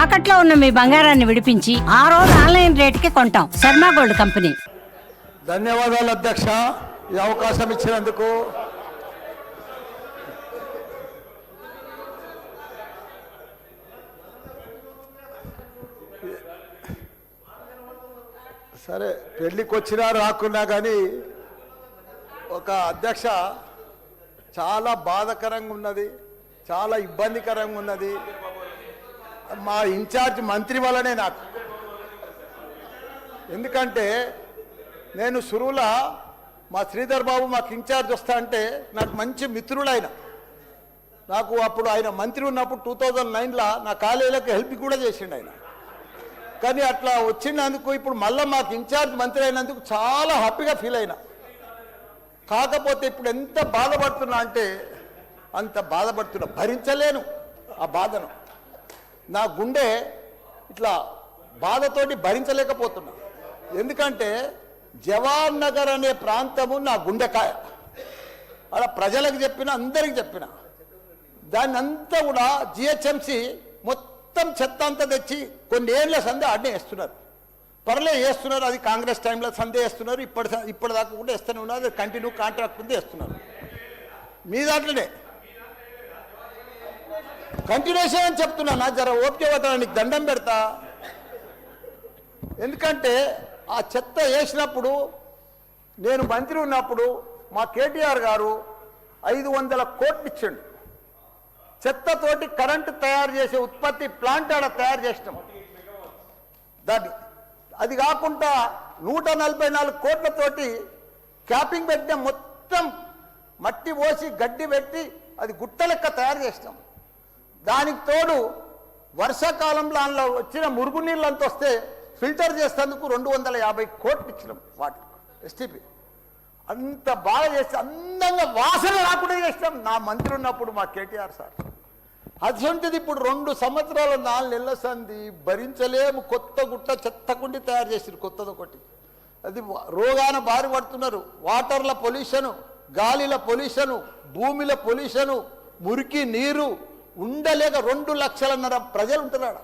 తాకట్లో ఉన్న మీ బంగారాన్ని విడిపించి ఆ రోజు ఆన్లైన్ రేటుకి కొంటాం. Sharma gold company. ధన్యవాదాలు అధ్యక్ష, ఈ అవకాశం ఇచ్చినందుకు. సరే, పెళ్ళికి వచ్చినా రాకున్నా కానీ ఒక అధ్యక్ష చాలా బాధాకరంగా ఉన్నది, చాలా ఇబ్బందికరంగా ఉన్నది. మా ఇన్ఛార్జ్ మంత్రి వల్లనే నాకు. ఎందుకంటే నేను సురువుల మా శ్రీధర్ బాబు మాకు ఇన్ఛార్జ్ వస్తా అంటే నాకు మంచి మిత్రుడు ఆయన. నాకు అప్పుడు ఆయన మంత్రి ఉన్నప్పుడు 2009లో నా కాలేజీలకు హెల్ప్ కూడా చేసిండు ఆయన. కానీ అట్లా వచ్చినందుకు ఇప్పుడు మళ్ళీ మాకు ఇన్ఛార్జ్ మంత్రి అయినందుకు చాలా హ్యాపీగా ఫీల్ అయినా. కాకపోతే ఇప్పుడు ఎంత బాధపడుతున్నా అంటే అంత బాధపడుతున్నా, భరించలేను ఆ బాధను. నా గుండె ఇట్లా బాధతోటి భరించలేకపోతున్నా. ఎందుకంటే జవహర్ నగర్ అనే ప్రాంతము నా గుండెకాయ. అలా ప్రజలకు చెప్పిన, అందరికి చెప్పిన, దాన్ని అంతా కూడా జిహెచ్ఎంసి మొత్తం చెత్త అంతా తెచ్చి కొన్ని ఏళ్ళ సందే అడ్డే వేస్తున్నారు. పర్లే వేస్తున్నారు, అది కాంగ్రెస్ టైంలో సందే వేస్తున్నారు, ఇప్పటిదాకా కూడా వేస్తూనే ఉన్నారు. అది కంటిన్యూ కాంట్రాక్ట్ ఉంది వేస్తున్నారు. మీ దాంట్లోనే కంటిన్యూషన్ అని చెప్తున్నా. నా జర ఓపిక పడతాను, నీకు దండం పెడతా. ఎందుకంటే ఆ చెత్త వేసినప్పుడు నేను మంత్రి ఉన్నప్పుడు మా కేటీఆర్ గారు 500 కోట్లు ఇచ్చిండు. చెత్తతోటి కరెంటు తయారు చేసే ఉత్పత్తి ప్లాంట్ ఆడ తయారు చేసినాం దాన్ని. అది కాకుండా 144 కోట్లతోటి క్యాపింగ్ పెట్టిన, మొత్తం మట్టి పోసి గడ్డి పెట్టి అది గుట్ట లెక్క తయారు చేసినాం. దానికి తోడు వర్షాకాలంలో అందులో వచ్చిన మురుగునీళ్ళు అంత వస్తే ఫిల్టర్ చేసేందుకు 250 కోట్లు ఇచ్చినాం వాటర్ ఎస్టీపీ. అంత బాగా చేస్తే అందంగా వాసన రాకుండా చేసినాం నా మంత్రి ఉన్నప్పుడు మా కేటీఆర్ సార్. అటువంటిది ఇప్పుడు 2 సంవత్సరాలు 4 నెలల సంది భరించలేము. కొత్త గుట్ట చెత్తకుండి తయారు చేసారు కొత్తది ఒకటి. అది రోగాన బారి పడుతున్నారు. వాటర్ల పొల్యూషను, గాలిల పొల్యూషను, భూమిల పొల్యూషను, మురికి నీరు ఉండలేక 2 లక్షలన్నర ప్రజలు ఉంటున్నాడు.